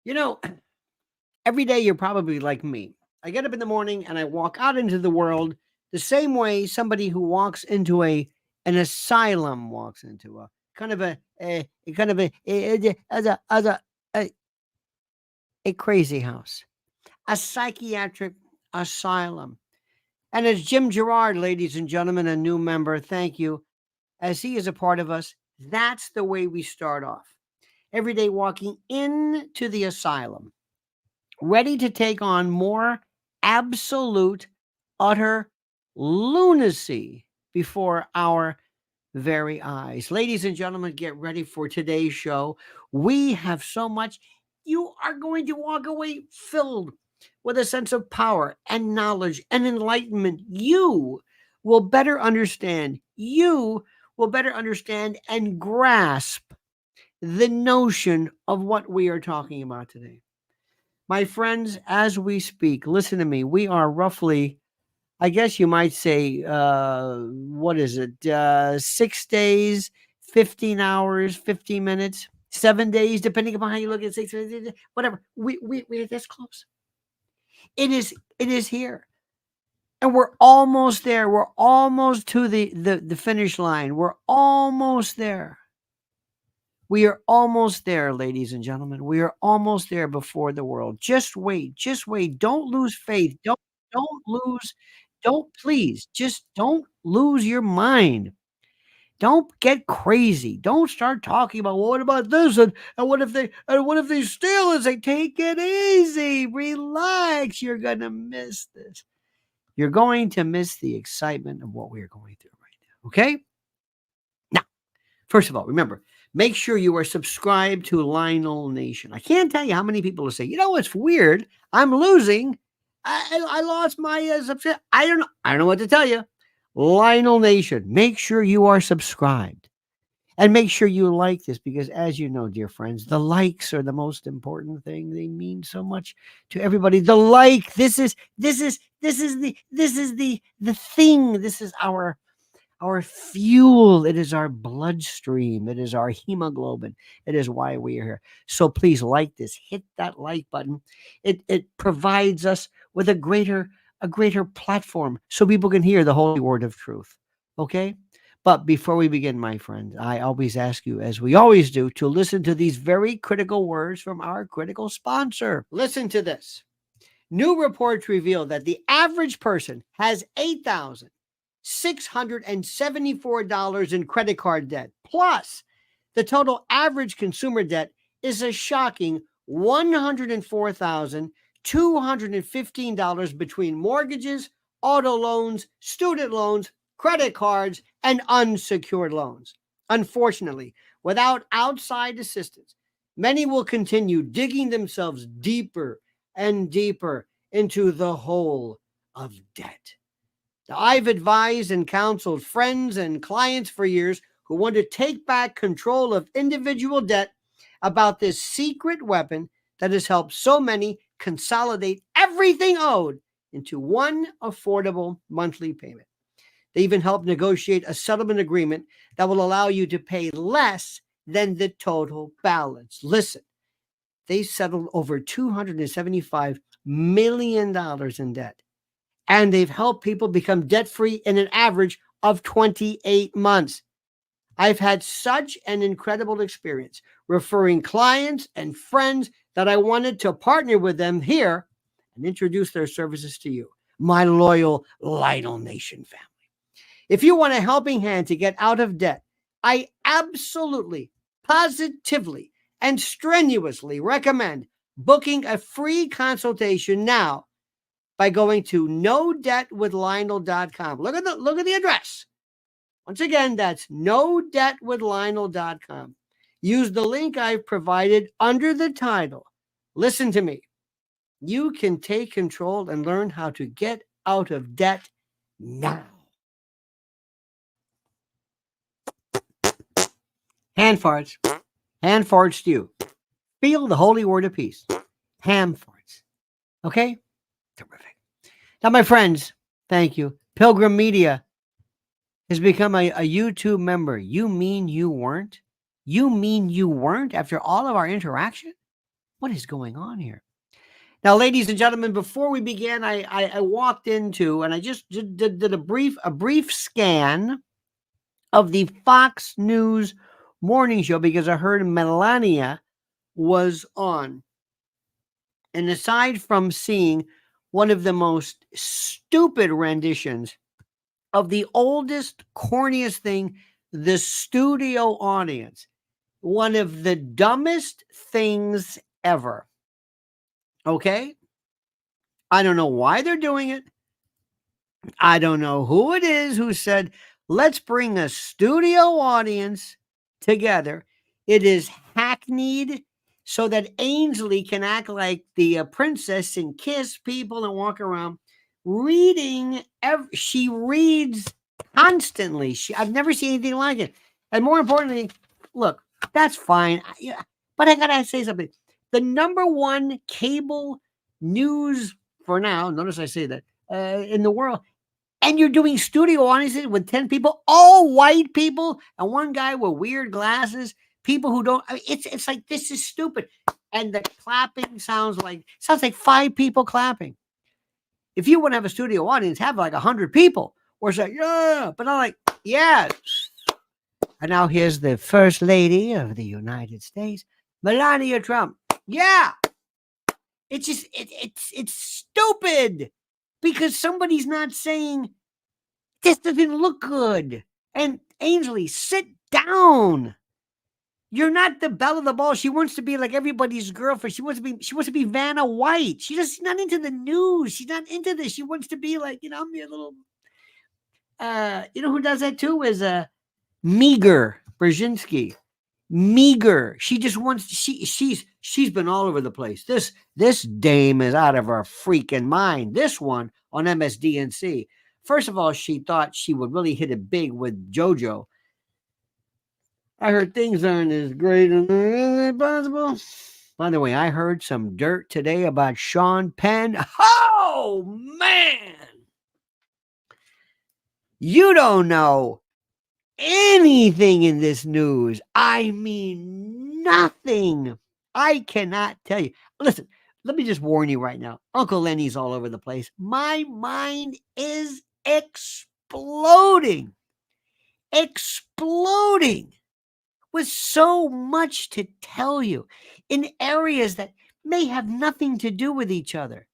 You know, every day you're probably like me. I get up in the morning and I walk out into the world the same way somebody who walks into an asylum walks into a kind of a kind of a, a crazy house, a psychiatric asylum. And as Jim Gerard, ladies and gentlemen, a new member, thank you, as he is a part of us, that's the way we start off. Every day walking into the asylum, ready to take on more absolute, utter lunacy before our very eyes. Ladies and gentlemen, get ready for today's show. We have so much. You are going to walk away filled with a sense of power and knowledge and enlightenment. You will better understand. You will better understand and grasp the notion of what we are talking about today. My friends, as we speak, listen to me. We are roughly, I guess you might say, what is it? 6 days, 15 hours, 15 minutes, 7 days, depending upon how you look at it, whatever. We're this close. It is here. And we're almost there. We're almost to the finish line. We're almost there. We are almost there, ladies and gentlemen. We are almost there before the world. Just wait. Just wait. Don't lose faith. Don't lose. Don't please. Just don't lose your mind. Don't get crazy. Don't start talking about, well, what about this and what if they steal and say, take it easy, relax. You're gonna miss this. You're going to miss the excitement of what we are going through right now. Okay? Now, first of all, remember, make sure you are subscribed to Lionel Nation. I can't tell you how many people will say, you know what's weird? I'm losing. I lost my subscription. I don't know. I don't know what to tell you. Lionel Nation, make sure you are subscribed. And make sure you like this because, as you know, dear friends, the likes are the most important thing. They mean so much to everybody. The like, this is the thing. This is our fuel. It is our bloodstream. It is our hemoglobin. It is why we are here. So please like this. Hit that like button. It provides us with a greater platform so people can hear the holy word of truth. Okay? But before we begin, my friend, I always ask you, as we always do, to listen to these very critical words from our critical sponsor. Listen to this. New reports reveal that the average person has $8,674 in credit card debt. Plus, the total average consumer debt is a shocking $104,215 between mortgages, auto loans, student loans, credit cards, and unsecured loans. Unfortunately, without outside assistance, many will continue digging themselves deeper and deeper into the hole of debt. Now, I've advised and counseled friends and clients for years who want to take back control of individual debt about this secret weapon that has helped so many consolidate everything owed into one affordable monthly payment. They even helped negotiate a settlement agreement that will allow you to pay less than the total balance. Listen, they settled over $275 million in debt, and they've helped people become debt-free in an average of 28 months. I've had such an incredible experience referring clients and friends that I wanted to partner with them here and introduce their services to you, my loyal Lionel Nation family. If you want a helping hand to get out of debt, I absolutely, positively, and strenuously recommend booking a free consultation now by going to nodebtwithlionel.com. Look at the address. Once again, that's nodebtwithlionel.com. Use the link I've provided under the title. Listen to me. You can take control and learn how to get out of debt now. Hand farts. Hand farts to you. Feel the holy word of peace. Ham farts. Okay? Terrific. Now, my friends, thank you. Pilgrim Media has become a YouTube member. You mean you weren't? You mean you weren't after all of our interaction? What is going on here? Now, ladies and gentlemen, before we begin, I walked into and I just did a brief scan of the Fox News morning show because I heard Melania was on. And aside from seeing one of the most stupid renditions of the oldest, corniest thing, the studio audience, one of the dumbest things ever. Okay? I don't know why they're doing it. I don't know who it is who said, let's bring a studio audience together. It is hackneyed so that Ainsley can act like the princess and kiss people and walk around reading. She reads constantly. I've never seen anything like it. And more importantly, look, that's fine. But I got to say something. The number one cable news for now, notice I say that, in the world, and you're doing studio audiences with 10 people, all white people, and one guy with weird glasses, people who don't, I mean, it's like, this is stupid. And the clapping sounds like 5 people clapping. If you want to have a studio audience, have like 100 people, or say, yeah, but I'm like, yes. And now here's the First Lady of the United States, Melania Trump. Yeah. It's just, it's stupid because somebody's not saying, this doesn't look good. And Ainsley, sit down. You're not the belle of the ball. She wants to be like everybody's girlfriend. She wants to be Vanna White. She's not into the news. She's not into this. She wants to be like, I'm your little who does that too is Meager Brzezinski. Meager. She just wants she's been all over the place. This dame is out of her freaking mind. This one on MSDNC. First of all, she thought she would really hit it big with JoJo. I heard things aren't as great as possible. By the way, I heard some dirt today about Sean Penn. Oh, man. You don't know anything in this news. I mean, nothing. I cannot tell you. Listen, let me just warn you right now. Uncle Lenny's all over the place. My mind is exploding with so much to tell you in areas that may have nothing to do with each other.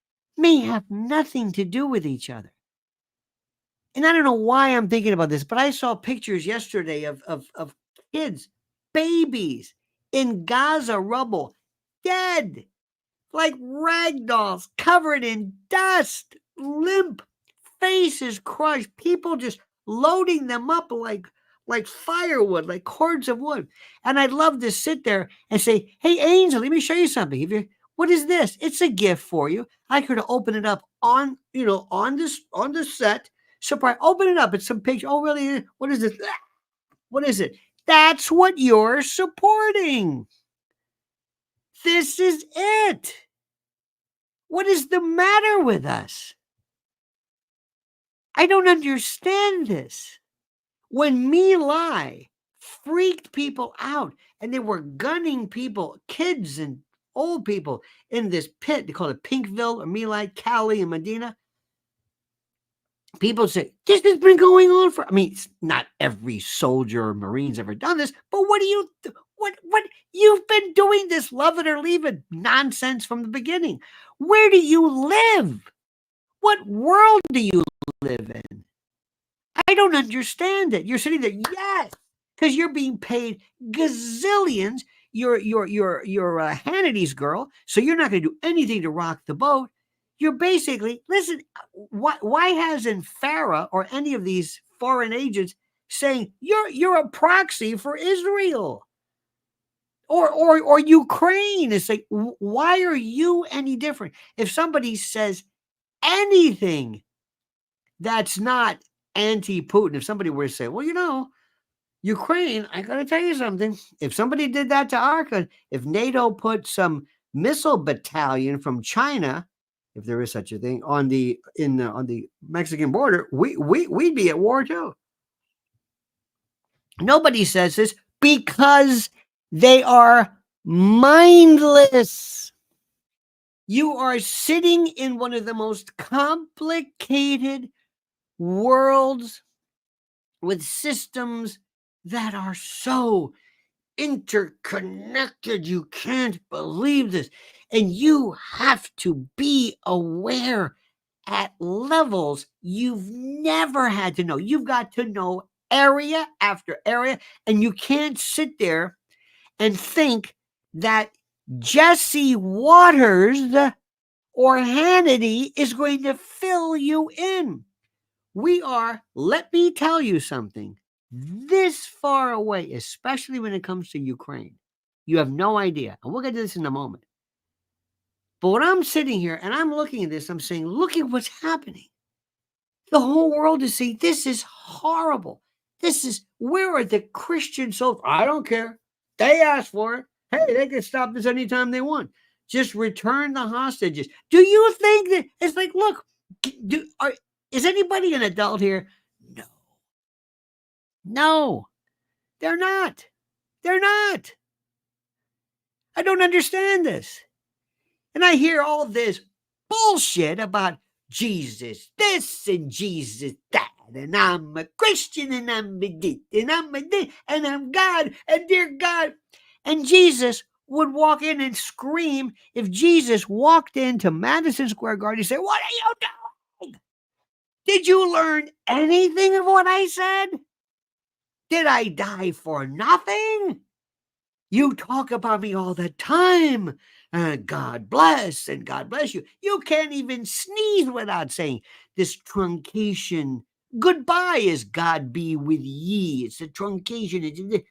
And I don't know why I'm thinking about this, but I saw pictures yesterday of kids, babies in Gaza rubble, dead, like rag dolls, covered in dust, limp, faces crushed, people just loading them up like firewood, like cords of wood. And I'd love to sit there and say, hey, Angel, let me show you something. What is this? It's a gift for you. I could open it up on the set. Surprise, open it up. It's some picture. Oh, really? What is this? What is it? That's what you're supporting. This is it. What is the matter with us? I don't understand this. When My Lai freaked people out and they were gunning people, kids and old people in this pit, they call it Pinkville or My Lai, Cali, and Medina. People say, this has been going on for, not every soldier or Marine's ever done this, but what you've been doing this love it or leave it nonsense from the beginning. Where do you live? What world do you live in? I don't understand it. You're sitting there, yes, because you're being paid gazillions. You're Hannity's girl, so you're not going to do anything to rock the boat. You're basically, listen, why hasn't Farah or any of these foreign agents saying you're a proxy for Israel or Ukraine? It's like, why are you any different? If somebody says anything that's not anti-Putin, if somebody were to say, well, Ukraine, I got to tell you something. If somebody did that to our country, if NATO put some missile battalion from China, if there is such a thing, on the Mexican border, we'd be at war too. Nobody says this because they are mindless. You are sitting in one of the most complicated worlds with systems that are so interconnected. You can't believe this. And you have to be aware at levels you've never had to know. You've got to know area after area, and you can't sit there and think that Jesse Waters or Hannity is going to fill you in. We are, let me tell you something, this far away, especially when it comes to Ukraine. You have no idea. And we'll get to this in a moment. But when I'm sitting here and I'm looking at this, I'm saying, look at what's happening. The whole world is saying, this is horrible. Where are the Christian souls? I don't care. They asked for it. Hey, they can stop this anytime they want. Just return the hostages. Do you think that it's like, look, is anybody an adult here? No. No, they're not. They're not. I don't understand this. And I hear all this bullshit about Jesus this and Jesus that. And I'm a Christian and I'm a this and I'm a this and I'm God and dear God. And Jesus would walk in and scream. If Jesus walked into Madison Square Garden, he'd say, what are you doing? Did you learn anything of what I said? Did I die for nothing? You talk about me all the time. God bless and God bless you. You can't even sneeze without saying this truncation. Goodbye is God be with ye. It's a truncation.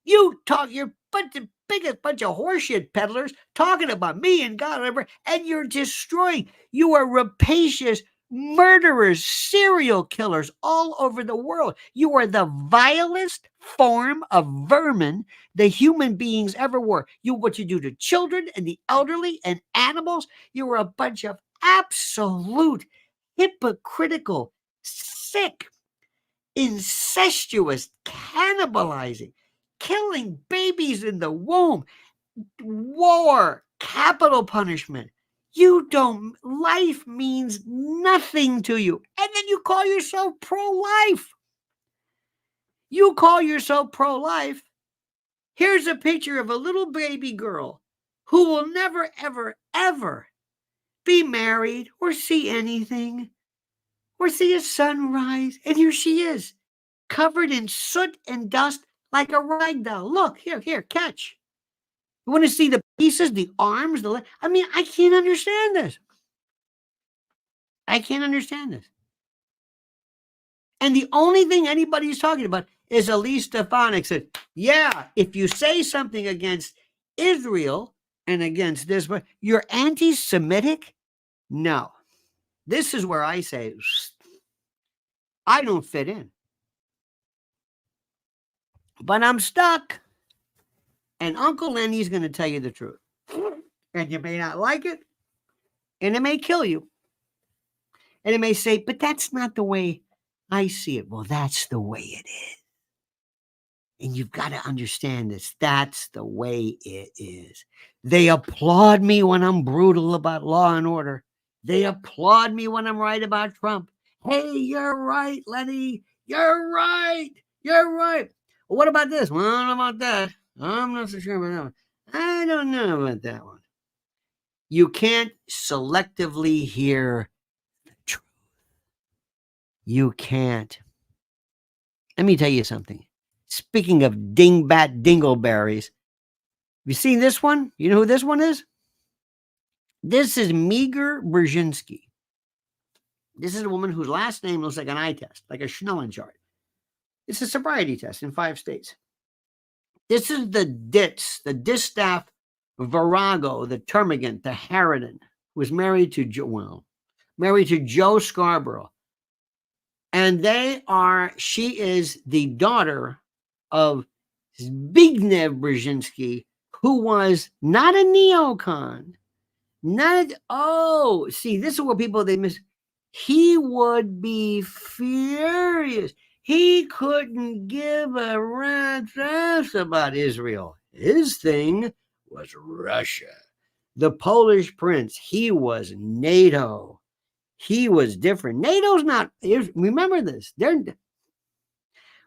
You talk, you're the biggest bunch of horseshit peddlers talking about me and God, whatever, and you're destroying. You are rapacious murderers, serial killers all over the world. You are the vilest form of vermin the human beings ever were. What you do to children and the elderly and animals, you are a bunch of absolute hypocritical, sick, incestuous, cannibalizing, killing babies in the womb, war, capital punishment. Life means nothing to you. And then you call yourself pro-life. You call yourself pro-life. Here's a picture of a little baby girl who will never, ever, ever be married or see anything or see a sunrise. And here she is, covered in soot and dust like a rag doll. Look, here, catch. You want to see the pieces, the arms, I can't understand this. I can't understand this. And the only thing anybody's talking about is Elise Stefanik said, yeah, if you say something against Israel and against this, you're anti-Semitic? No. This is where I say, I don't fit in. But I'm stuck. And Uncle Lenny's going to tell you the truth. And you may not like it. And it may kill you. And it may say, but that's not the way I see it. Well, that's the way it is. And you've got to understand this. That's the way it is. They applaud me when I'm brutal about law and order. They applaud me when I'm right about Trump. Hey, you're right, Lenny. You're right. You're right. Well, what about this? Well, I don't know about that. I'm not so sure about that one. I don't know about that one. You can't selectively hear the truth. You can't. Let me tell you something. Speaking of dingbat dingleberries, have you seen this one? You know who this one is? This is Meager Brzezinski. This is a woman whose last name looks like an eye test, like a Schnellen chart. It's a sobriety test in 5 states. This is the Distaff Virago, the Termagant, the Harridan, who was married to Joe Scarborough. And she is the daughter of Zbigniew Brzezinski, who was not a neocon. See, this is what people, they miss. He would be furious. He couldn't give a rat's ass about Israel. His thing was Russia. The Polish prince, he was NATO. He was different. NATO's not, remember this.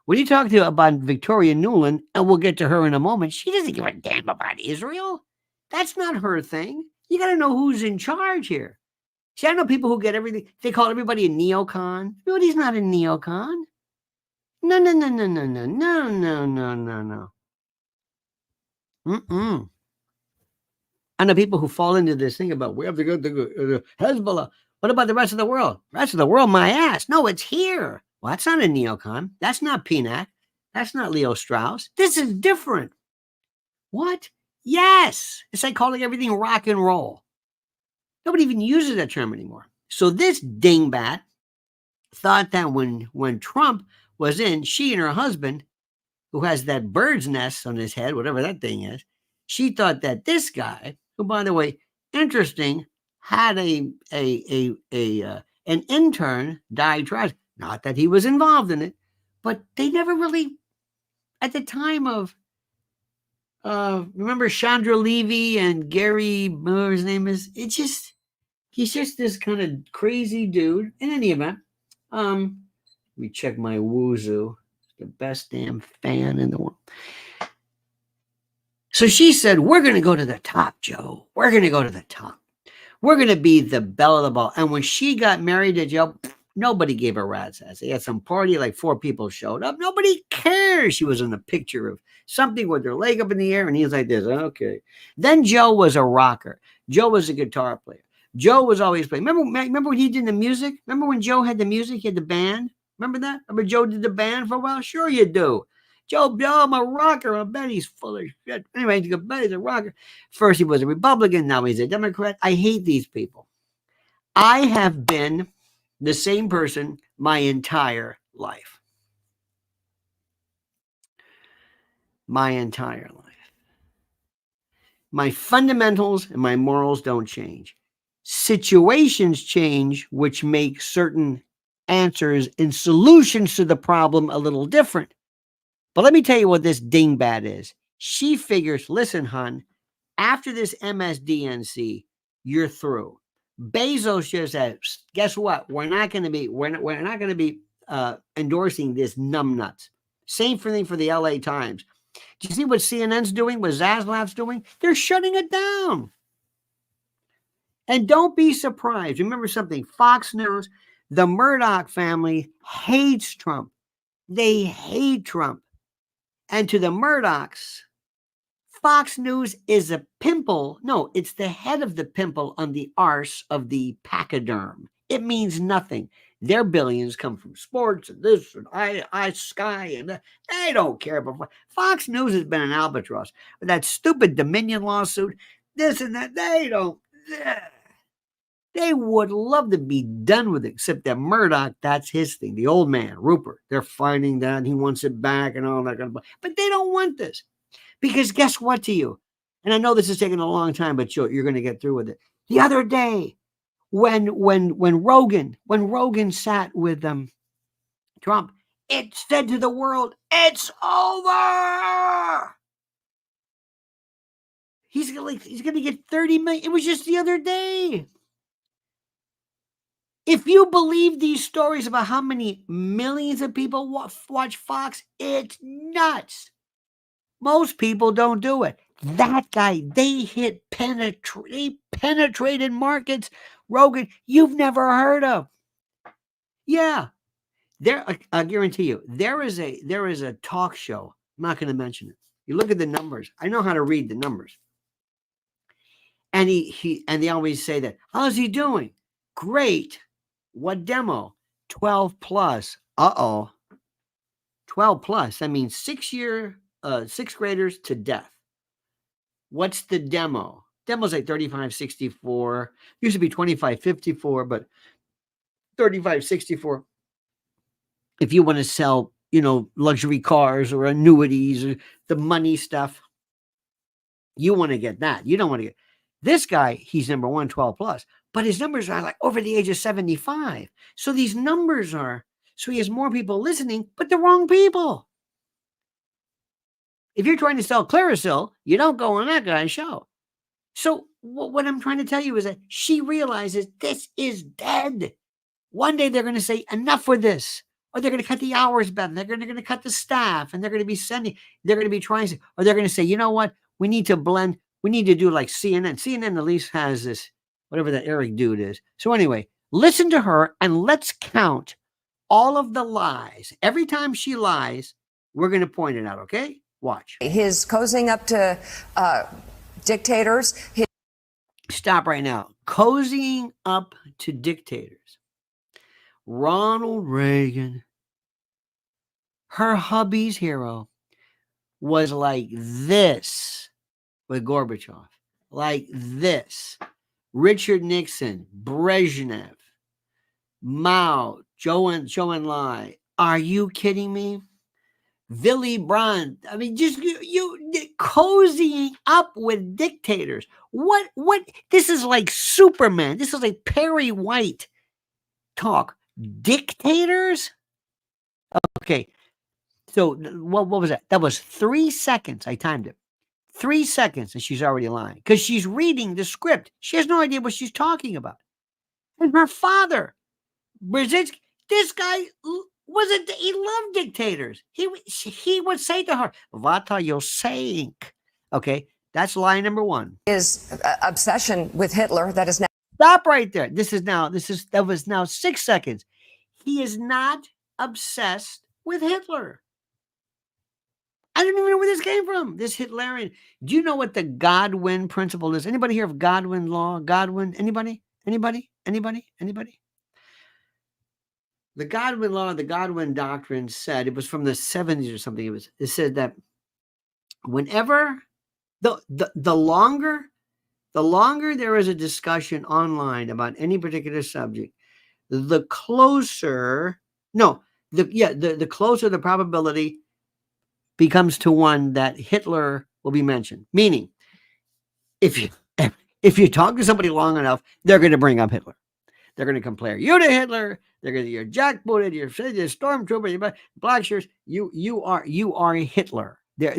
When you talk to about Victoria Nuland, and we'll get to her in a moment, she doesn't give a damn about Israel. That's not her thing. You got to know who's in charge here. See, I know people who get everything, they call everybody a neocon. No, he's not a neocon. No, no, no, no, no, no, no, no, no, no, no. Mm-mm. I know people who fall into this thing about we have to go to Hezbollah. What about the rest of the world? Rest of the world, my ass. No, it's here. Well, that's not a neocon. That's not Pinat. That's not Leo Strauss. This is different. What? Yes. It's like calling everything rock and roll. Nobody even uses that term anymore. So this dingbat thought that when Trump was in, she and her husband, who has that bird's nest on his head, whatever that thing is, she thought that this guy, who, by the way, interesting, had an intern die tragic. Not that he was involved in it, but they never really, at the time of, remember Chandra Levy and Gary, whatever his name is, he's just this kind of crazy dude. In any event, let me check my Woozoo. The best damn fan in the world. So she said, we're going to go to the top, Joe. We're going to go to the top. We're going to be the belle of the ball. And when she got married to Joe, nobody gave a rat's ass. They had some party, like 4 people showed up. Nobody cares. She was in a picture of something with her leg up in the air, and he was like this. Okay. Then Joe was a rocker. Joe was a guitar player. Joe was always playing. Remember when he did the music? Remember when Joe had the music? He had the band? Remember that? Remember Joe did the band for a while? Sure you do. Joe, I'm a rocker. I bet he's full of shit. Anyway, I bet he's a rocker. First he was a Republican. Now he's a Democrat. I hate these people. I have been the same person my entire life. My entire life. My fundamentals and my morals don't change. Situations change, which make certain answers and solutions to the problem a little different. But let me tell you what this dingbat is. She figures, listen, hon, after this MSDNC, you're through. Bezos just said, guess what? We're not going to be endorsing this numbnuts. Same thing for the LA Times. Do you see what CNN's doing? What Zaslav's doing? They're shutting it down. And don't be surprised. Remember something, Fox News, the Murdoch family hates Trump. They hate Trump. And to the Murdochs, Fox News is a pimple. No, it's the head of the pimple on the arse of the pachyderm. It means nothing. Their billions come from sports and this and I Sky and that. They don't care about Fox News has been an albatross. That stupid Dominion lawsuit, this and that, they don't. They would love to be done with it, except that Murdoch, that's his thing. The old man, Rupert, they're fighting that and he wants it back and all that kind of stuff. But they don't want this. Because guess what to you? And I know this is taking a long time, but you're going to get through with it. The other day, when Rogan sat with Trump, it said to the world, it's over. He's going to get 30 million. It was just the other day. If you believe these stories about how many millions of people watch Fox, it's nuts. Most people don't do it. That guy, they penetrated markets. Rogan, you've never heard of. Yeah, I guarantee you, there is a talk show. I'm not going to mention it. You look at the numbers. I know how to read the numbers. And they always say that. How's he doing? Great. What demo? 12 plus. 12 plus. That means 6th graders to death. What's the demo? Demo's like 3564. Used to be 2554, but 3564. If you want to sell, luxury cars or annuities or the money stuff, you want to get that. You don't want to get this guy. He's number 1, 12 plus, but his numbers are like over the age of 75. So these numbers so he has more people listening, but the wrong people. If you're trying to sell Clarisil, you don't go on that guy's show. So what I'm trying to tell you is that she realizes this is dead. One day they're going to say enough with this, or they're going to cut the hours better. They're going to cut the staff, and they're going to be they're going to be trying to, or they're going to say, you know what? We need to blend. We need to do like CNN. CNN at least has this, whatever that Eric dude is. So anyway, listen to her and let's count all of the lies. Every time she lies, we're going to point it out. Okay? Watch. His cozying up to dictators. Stop right now. Cozying up to dictators. Ronald Reagan, her hubby's hero, was like this with Gorbachev, like this. Richard Nixon, Brezhnev, Mao, Zhou Enlai. Are you kidding me? Willy Brandt. I mean, just you cozying up with dictators. What? This is like Superman. This is like Perry White talk. Dictators? Okay. So what was that? That was 3 seconds. I timed it. 3 seconds and she's already lying because she's reading the script. She has no idea what she's talking about. And her father, Brzezinski, this guy he loved dictators. He would say to her, "What are you saying?" Okay, that's lie number one. His obsession with Hitler that is now. Stop right there. That was now 6 seconds. He is not obsessed with Hitler. I don't even know where this came from. This Hitlerian. Do you know what the Godwin principle is? Anybody hear of Godwin law? Godwin? Anybody? The Godwin law, the Godwin doctrine said, it was from the 70s or something. It said that whenever the longer there is a discussion online about any particular subject, the closer the probability becomes to one that Hitler will be mentioned. Meaning, if you talk to somebody long enough, they're going to bring up Hitler. They're going to compare you to Hitler. They're going to you're jackbooted. You're stormtrooper. You're black shirts. You are Hitler. They're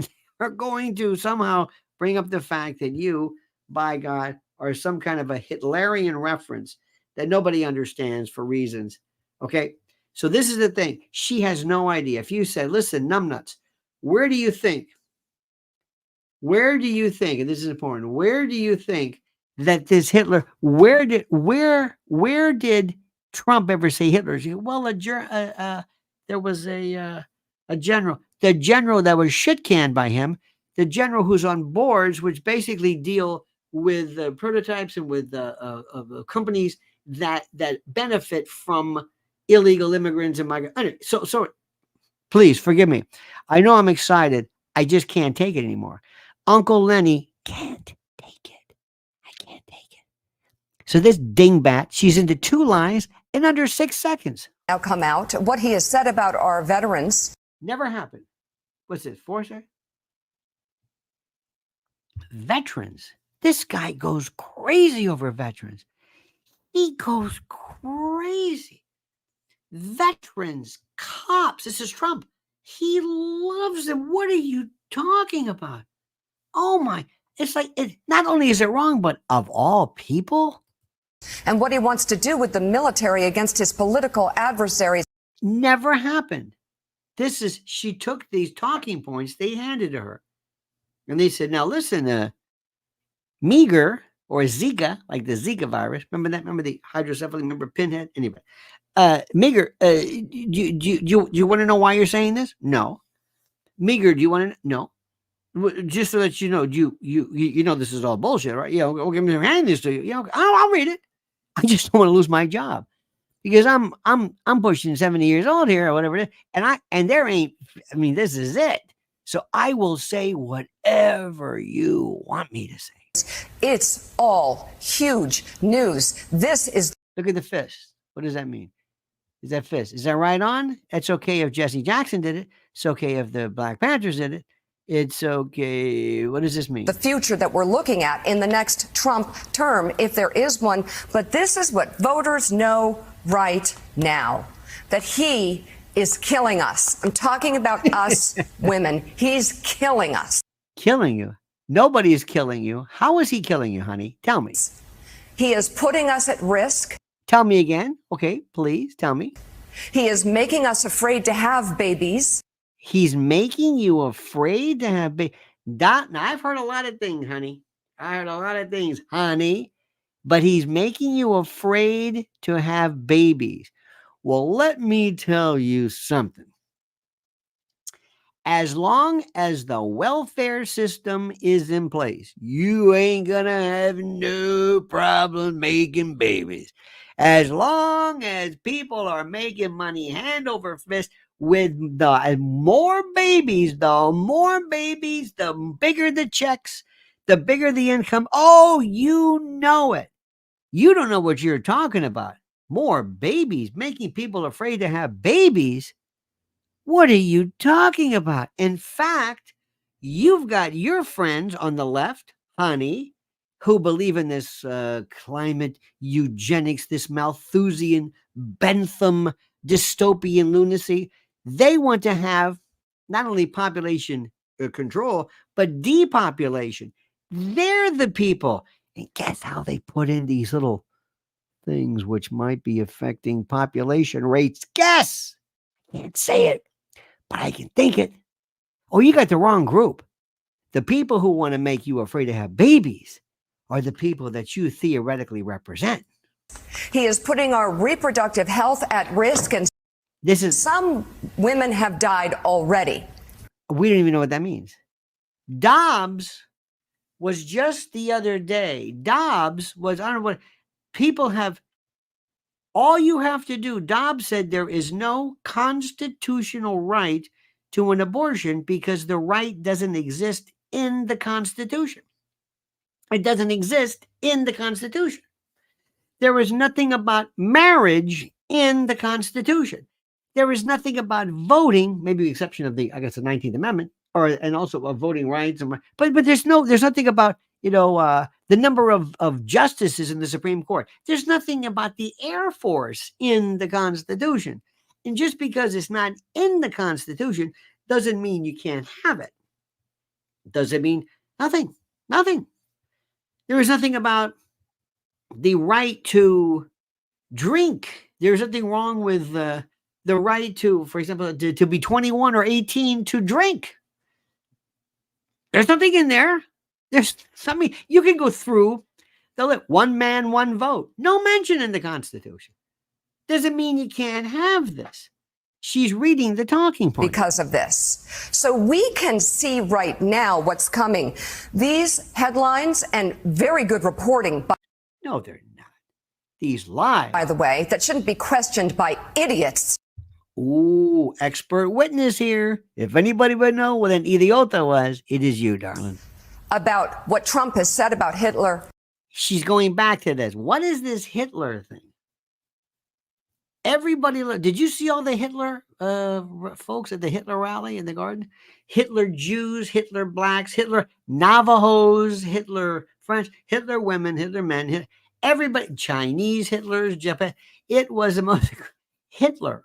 going to somehow bring up the fact that you, by God, are some kind of a Hitlerian reference that nobody understands for reasons. Okay, so this is the thing. She has no idea. If you said, "Listen, numbnuts, where do you think? And this is important. Where do you think that this Hitler? Where did Trump ever say Hitler?" She goes, "Well, there was a general, the general that was shit canned by him, the general who's on boards which basically deal with prototypes and with companies that benefit from illegal immigrants and migrants." Anyway, so please forgive me. I know I'm excited. I just can't take it anymore. Uncle Lenny can't take it. I can't take it. So this dingbat, she's into 2 lies in under 6 seconds. Now come out. What he has said about our veterans. Never happened. What's this? 4 seconds? Veterans. This guy goes crazy over veterans. He goes crazy. Veterans, cops. This is Trump. He loves them. What are you talking about? Oh my. It's like, not only is it wrong, but of all people. And what he wants to do with the military against his political adversaries. Never happened. She took these talking points they handed to her. And they said, now listen, meager or Zika, like the Zika virus. Remember that? Remember the hydrocephaly? Remember Pinhead? Anyway, meager, do you want to know why you're saying this? No. Meager, do you want to know? No. Just so that you know, you know this is all bullshit, right? Yeah, okay, I'm gonna hand this to you. Yeah, okay, I'll read it. I just don't want to lose my job because I'm pushing 70 years old here or whatever it is, and there ain't. I mean, this is it. So I will say whatever you want me to say. It's all huge news. This is. Look at the fist. What does that mean? Is that fist? Is that right on? It's okay if Jesse Jackson did it. It's okay if the Black Panthers did it. It's okay. What does this mean? The future that we're looking at in the next Trump term, if there is one. But this is what voters know right now, that he is killing us. I'm talking about us women. He's killing us. Killing you? Nobody is killing you. How is he killing you, honey? Tell me. He is putting us at risk. Tell me again. Okay, please tell me. He is making us afraid to have babies. He's making you afraid to have babies. Now, I've heard a lot of things, honey. I heard a lot of things, honey. But he's making you afraid to have babies. Well, let me tell you something. As long as the welfare system is in place, you ain't gonna have no problem making babies. As long as people are making money hand over fist, with the more babies, the bigger the checks, the bigger the income. Oh, you know it. You don't know what you're talking about. More babies, making people afraid to have babies. What are you talking about? In fact, you've got your friends on the left, honey, who believe in this climate eugenics, this Malthusian, Bentham, dystopian lunacy. They want to have not only population control, but depopulation. They're the people. And guess how they put in these little things which might be affecting population rates? Guess! Can't say it, but I can think it. Oh, you got the wrong group. The people who want to make you afraid to have babies are the people that you theoretically represent. He is putting our reproductive health at risk, and some women have died already. We don't even know what that means. Dobbs was just the other day. Dobbs was, I don't know what, people have, all you have to do, Dobbs said there is no constitutional right to an abortion because the right doesn't exist in the Constitution. It doesn't exist in the Constitution. There is nothing about marriage in the Constitution. There is nothing about voting, maybe with the exception of the 19th Amendment, and also of voting rights. But there's nothing about, the number of justices in the Supreme Court. There's nothing about the Air Force in the Constitution. And just because it's not in the Constitution doesn't mean you can't have it. Doesn't mean nothing. Nothing. There is nothing about the right to drink. There's nothing wrong with the right to, for example, to be 21 or 18 to drink. There's nothing in there. There's something you can go through. They'll one man, one vote. No mention in the Constitution. Doesn't mean you can't have this. She's reading the talking point. Because of this. So we can see right now what's coming. These headlines and very good reporting. No, they're not. These lies. By the way, that shouldn't be questioned by idiots. Ooh, expert witness here. If anybody would know what an idiota was, it is you, darling. About what Trump has said about Hitler. She's going back to this. What is this Hitler thing? Everybody, did you see all the Hitler folks at the Hitler rally in the garden? Hitler Jews, Hitler blacks, Hitler Navajos, Hitler French, Hitler women, Hitler men, everybody, Chinese Hitlers, Japan. It was the most Hitler.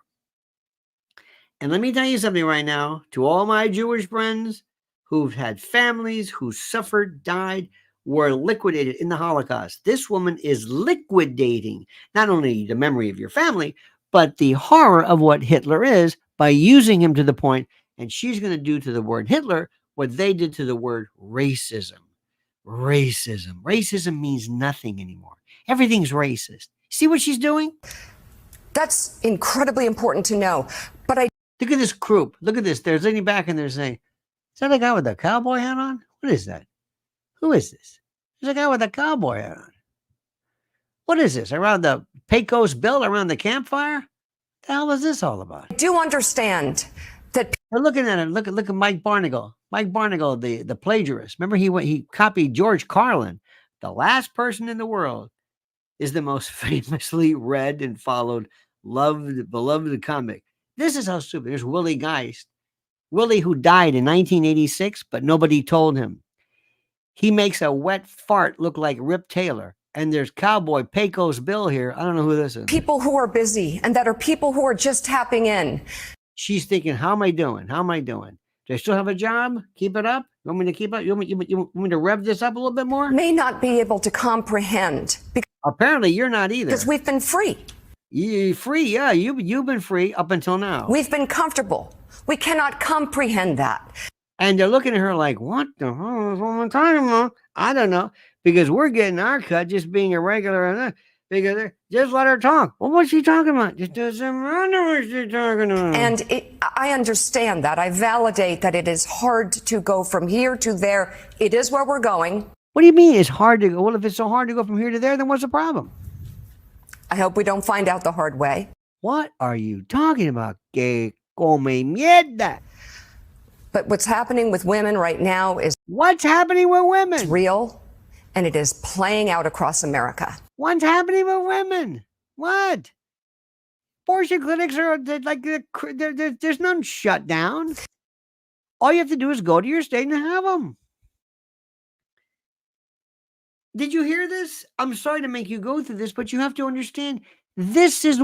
And let me tell you something right now, to all my Jewish friends who've had families, who suffered, died, were liquidated in the Holocaust. This woman is liquidating not only the memory of your family, but the horror of what Hitler is by using him to the point, and she's going to do to the word Hitler what they did to the word racism. Racism. Racism means nothing anymore. Everything's racist. See what she's doing? That's incredibly important to know. But look at this group. Look at this. They're sitting back and they're saying, is that a guy with a cowboy hat on? What is that? Who is this? There's a guy with a cowboy hat on. What is this? Around the Pecos Bill, around the campfire? What the hell is this all about? I do understand that. We're looking at it. Look at Mike Barnacle. Mike Barnacle, the plagiarist. Remember, he copied George Carlin. The last person in the world is the most famously read and followed, beloved comic. This is how stupid. There's Willie Geist. Willie, who died in 1986, but nobody told him. He makes a wet fart look like Rip Taylor. And there's Cowboy Pecos Bill here. I don't know who this is. People who are busy and that are people who are just tapping in. She's thinking, how am I doing? How am I doing? Do I still have a job? Keep it up? You want me to keep up? You want me to rev this up a little bit more? May not be able to comprehend. Apparently, you're not either. Because we've been free. You free, yeah. You've been free up until now. We've been comfortable. We cannot comprehend that. And they're looking at her like, what the hell is woman talking about? I don't know. Because we're getting our cut just being irregular. Because just let her talk. Well, what's she talking about? It doesn't matter what she's talking about. And I understand that. I validate that it is hard to go from here to there. It is where we're going. What do you mean it's hard to go? Well, if it's so hard to go from here to there, then what's the problem? I hope we don't find out the hard way. What are you talking about? Que come mierda. But what's happening with women right now is what's happening with women? Real, and it is playing out across America. What's happening with women? What? Abortion clinics are like there's none shut down. All you have to do is go to your state and have them. Did you hear this? I'm sorry to make you go through this, but you have to understand this is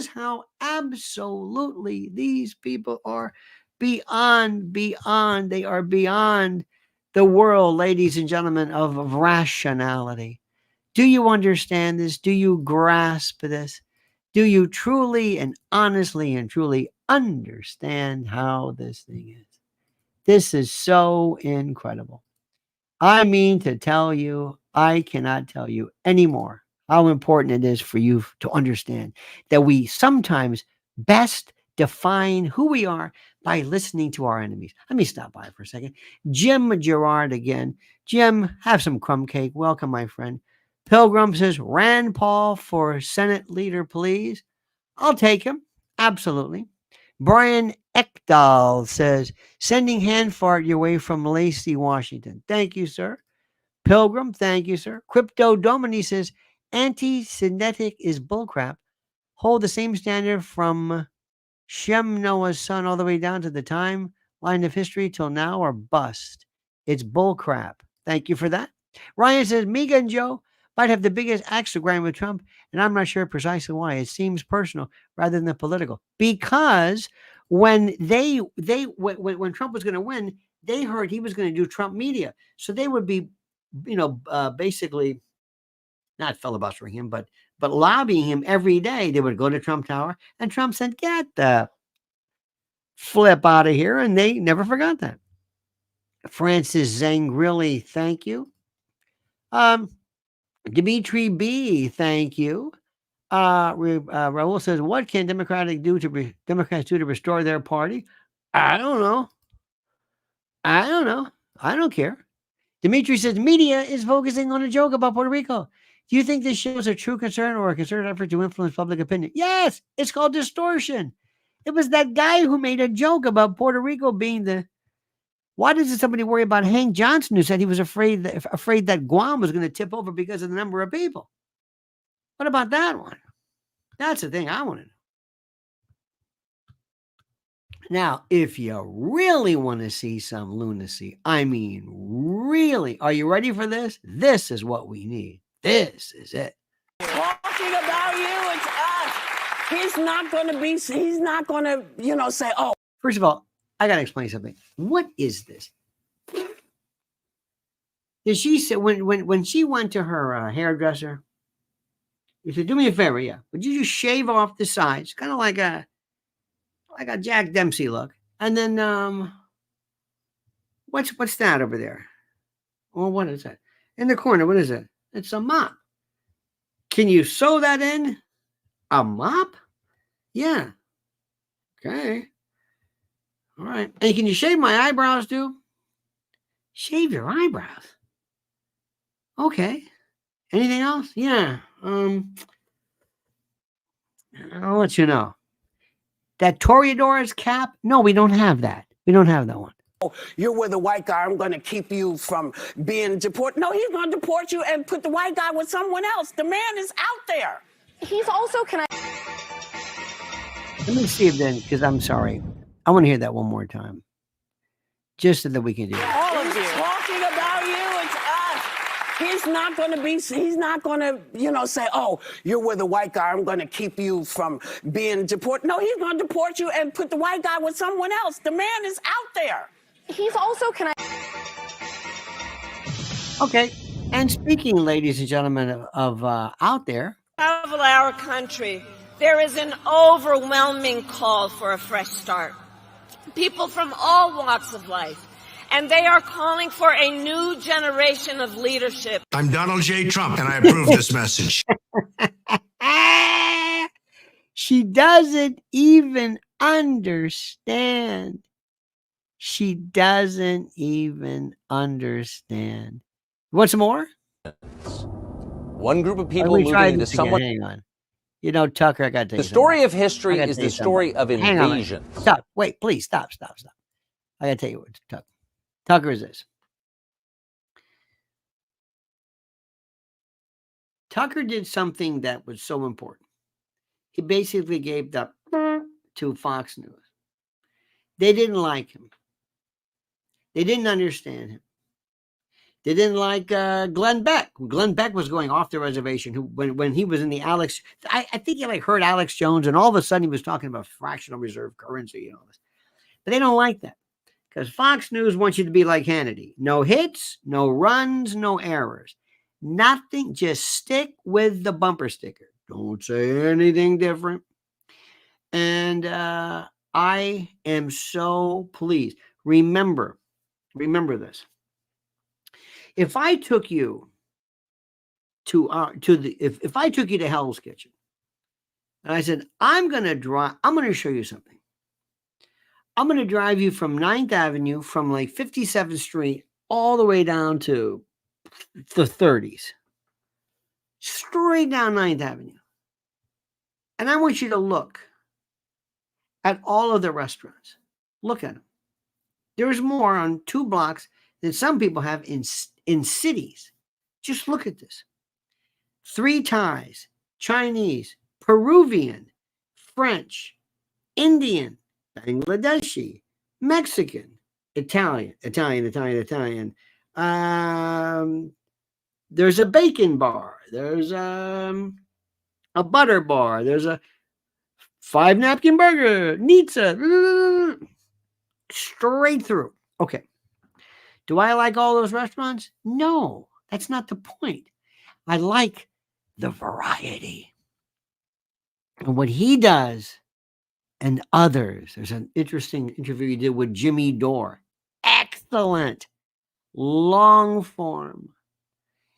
how absolutely these people are beyond. They are beyond the world, ladies and gentlemen, of rationality. Do you understand this? Do you grasp this? Do you truly and honestly and truly understand how this thing is? This is so incredible. I mean to tell you, I cannot tell you anymore how important it is for you to understand that we sometimes best define who we are by listening to our enemies. Let me stop by for a second. Jim Gerard again. Jim, have some crumb cake. Welcome, my friend. Pilgrim says, Rand Paul for Senate leader, please. I'll take him. Absolutely. Brian Ekdahl says, sending hand fart your way from Lacey, Washington. Thank you, sir. Pilgrim, thank you, sir. Crypto Domini says, anti-Semitic is bullcrap. Hold the same standard from Shem Noah's son all the way down to the timeline of history till now or bust. It's bullcrap. Thank you for that. Ryan says, MAGA and Joe might have the biggest axe to grind with Trump, and I'm not sure precisely why. It seems personal rather than political. Because when when Trump was going to win, they heard he was going to do Trump media. So they would be, basically not filibustering him, but lobbying him every day. They would go to Trump Tower, and Trump said, get the flip out of here, and they never forgot that. Francis Zangrilli, thank you. Dimitri B, thank you. Raul says, what can Democrats do to restore their party? I don't know. I don't care. Dimitri says, media is focusing on a joke about Puerto Rico. Do you think this shows a true concern or a concerted effort to influence public opinion? Yes, it's called distortion. It was that guy who made a joke about Puerto Rico being the... Why doesn't somebody worry about Hank Johnson, who said he was afraid that Guam was going to tip over because of the number of people? What about that one? That's the thing I want to know. Now, if you really want to see some lunacy, I mean, really, are you ready for this? This is what we need. This is it. Talking about you, it's us. He's not going to, say, oh. First of all, I got to explain something. What is this? Did she say when she went to her hairdresser? She said, "Do me a favor, yeah. Would you just shave off the sides, kind of like a Jack Dempsey look, and then what's that over there? Oh, what is that in the corner? What is it? It's a mop. Can you sew that in? A mop? Yeah. Okay. All right. And can you shave my eyebrows too? Shave your eyebrows. Okay. Anything else? Yeah. I'll let you know. That Toreador's cap? No, we don't have that. We don't have that one. You're with the white guy. I'm going to keep you from being deported. No, he's going to deport you and put the white guy with someone else. The man is out there. He's also, Let me see if then, because I'm sorry. I want to hear that one more time. Just so that we can do it. All of you. Talking about you, it's us. He's not going to say, oh, you're with a white guy. I'm going to keep you from being deported. No, he's going to deport you and put the white guy with someone else. The man is out there. He's also, Okay. And speaking, ladies and gentlemen, of out there, Of our country, there is an overwhelming call for a fresh start. People from all walks of life, and they are calling for a new generation of leadership. I'm Donald J. Trump, and I approve this message. she doesn't even understand. She doesn't even understand. You want some more? One group of people Let me try moving into this again. someone. Hang on. You know, Tucker, I got to tell The you story something. of history I gotta is tell the you story something. of Hang on. invasion. Stop. Wait, please. Stop. I got to tell you what Tucker. Tucker is this. Tucker did something that was so important. He basically gave up to Fox News. They didn't like him. They didn't understand him. They didn't like Glenn Beck. Glenn Beck was going off the reservation. When he was in the Alex, I think he like heard Alex Jones, and all of a sudden he was talking about fractional reserve currency and all this. But they don't like that because Fox News wants you to be like Hannity. No hits, no runs, no errors. Nothing. Just stick with the bumper sticker. Don't say anything different. And I am so pleased. Remember this. If I took you to if I took you to Hell's Kitchen and I said, I'm going to show you something. I'm going to drive you from 9th Avenue, from like 57th Street, all the way down to the 30s, straight down 9th Avenue. And I want you to look at all of the restaurants. Look at them. There's more on 2 blocks than some people have in cities. Just look at this. 3 Thais, Chinese, Peruvian, French, Indian, Bangladeshi, Mexican, Italian. There's a bacon bar. There's a butter bar. There's a 5 napkin burger, Nizza, straight through. Okay. Do I like all those restaurants? No, that's not the point. I like the variety. And what he does and others, there's an interesting interview he did with Jimmy Dore. Excellent. Long form.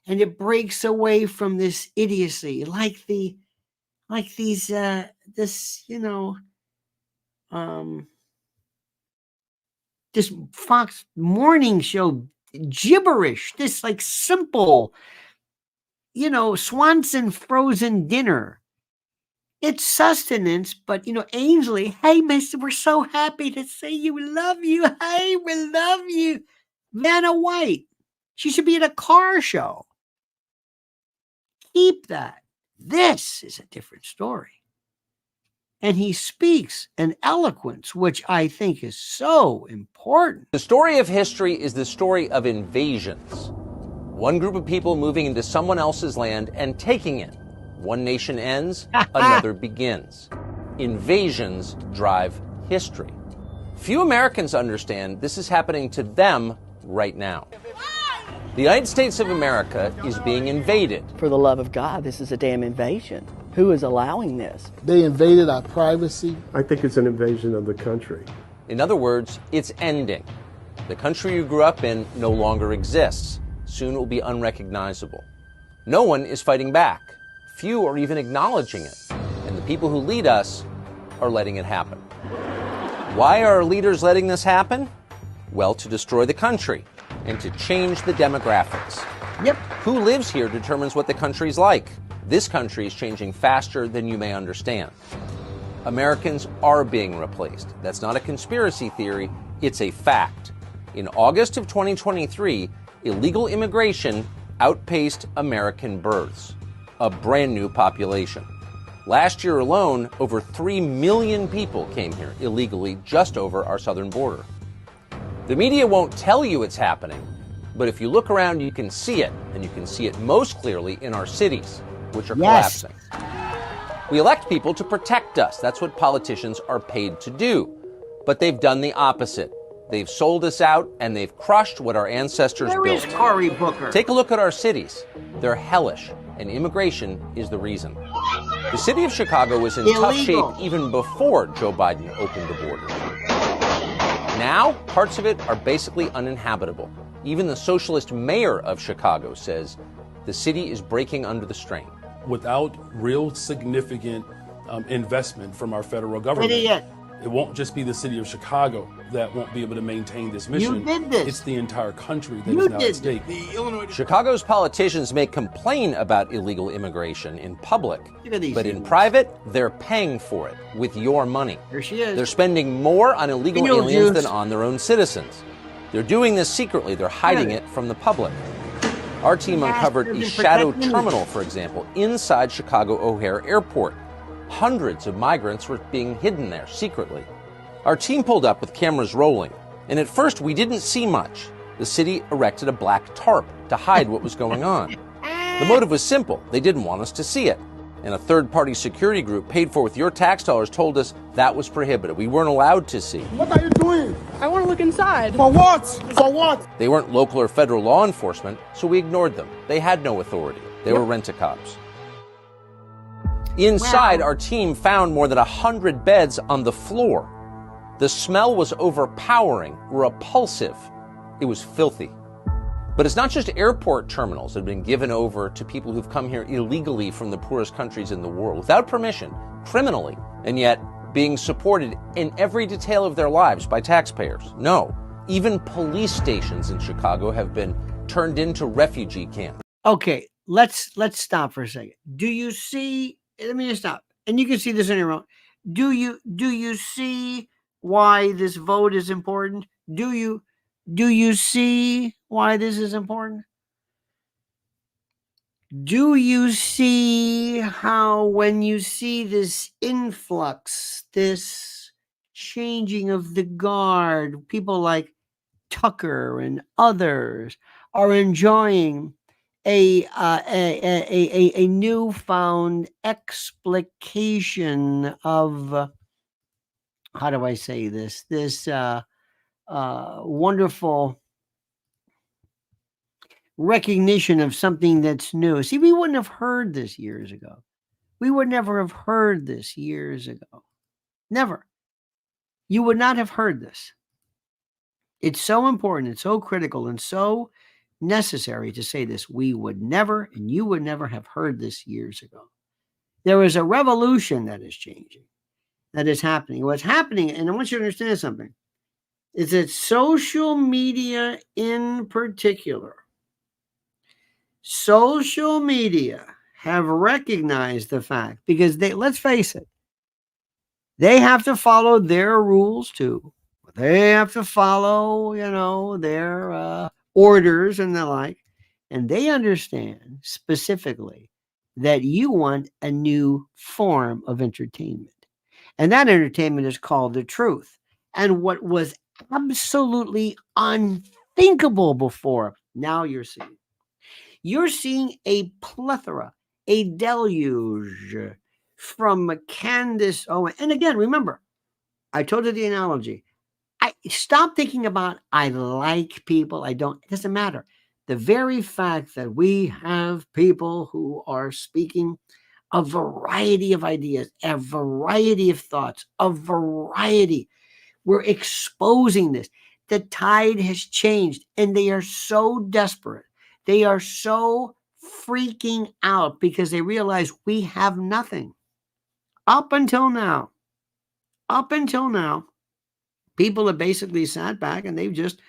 And it breaks away from this idiocy, this Fox morning show gibberish, this like simple, Swanson frozen dinner. It's sustenance, but Ainsley, hey, mister, we're so happy to see you. We love you. Hey, we love you. Vanna White, she should be at a car show. Keep that. This is a different story. And he speaks an eloquence, which I think is so important. The story of history is the story of invasions. One group of people moving into someone else's land and taking it. One nation ends, another begins. Invasions drive history. Few Americans understand this is happening to them right now. The United States of America is being invaded. For the love of God, this is a damn invasion. Who is allowing this? They invaded our privacy. I think it's an invasion of the country. In other words, it's ending. The country you grew up in no longer exists. Soon it will be unrecognizable. No one is fighting back. Few are even acknowledging it. And the people who lead us are letting it happen. Why are our leaders letting this happen? Well, to destroy the country and to change the demographics. Yep. Who lives here determines what the country's like. This country is changing faster than you may understand. Americans are being replaced. That's not a conspiracy theory, it's a fact. In August of 2023, illegal immigration outpaced American births, a brand new population. Last year alone, over 3 million people came here illegally just over our southern border. The media won't tell you it's happening, but if you look around, you can see it, and you can see it most clearly in our cities, which are collapsing. We elect people to protect us. That's what politicians are paid to do. But they've done the opposite. They've sold us out, and they've crushed what our ancestors Where built. is Cory Booker? Take a look at our cities. They're hellish, and immigration is the reason. The city of Chicago was in tough shape Illegal. even before Joe Biden opened the border. Now, parts of it are basically uninhabitable. Even the socialist mayor of Chicago says the city is breaking under the strain. Without real significant investment from our federal government, Idiot. it won't just be the city of Chicago that won't be able to maintain this mission. You did this. It's the entire country that You is now did at stake. Chicago's politicians may complain about illegal immigration in public, Look at these but in humans. private, they're paying for it with your money. Here she is. They're spending more on illegal Beetlejuice. aliens than on their own citizens. They're doing this secretly. They're hiding Really? it from the public. Our team Yes, uncovered they've a been shadow protecting terminal, for example, inside Chicago O'Hare Airport. Hundreds of migrants were being hidden there secretly. Our team pulled up with cameras rolling, and at first we didn't see much. The city erected a black tarp to hide what was going on. The motive was simple. They didn't want us to see it. And a third-party security group paid for with your tax dollars told us that was prohibited. We weren't allowed to see. What are you doing? I want to look inside. For what? For what? They weren't local or federal law enforcement, so we ignored them. They had no authority. They were rent-a-cops. Inside, our team found more than 100 beds on the floor. The smell was overpowering, repulsive. It was filthy. But it's not just airport terminals that have been given over to people who've come here illegally from the poorest countries in the world, without permission, criminally, and yet being supported in every detail of their lives by taxpayers. No, even police stations in Chicago have been turned into refugee camps. Okay, let's stop for a second. Do you see? Let me just stop, and you can see this on your own. Do you see why this vote is important? Do you see why this is important? Do you see how when you see this influx, this changing of the guard, people like Tucker and others are enjoying a newfound explication of how do I say this wonderful recognition of something that's new. See, we wouldn't have heard this years ago. We would never have heard this years ago. Never. You would not have heard this. It's so important, it's so critical, and so necessary to say this. We would never, and you would never have heard this years ago. There is a revolution that is changing, that is happening. What's happening, and I want you to understand something, is that social media in particular, social media have recognized the fact, because let's face it, they have to follow their rules too. They have to follow, their orders and the like. And they understand specifically that you want a new form of entertainment. And that entertainment is called the truth. And what was absolutely unthinkable before, now you're seeing. You're seeing a plethora, a deluge from Candace Owen. And again, remember, I told you the analogy. I stop thinking about I like people. I don't. It doesn't matter. The very fact that we have people who are speaking a variety of ideas, a variety of thoughts, a variety. We're exposing this. The tide has changed, and they are so desperate. They are so freaking out because they realize we have nothing. Up until now, people have basically sat back and they've just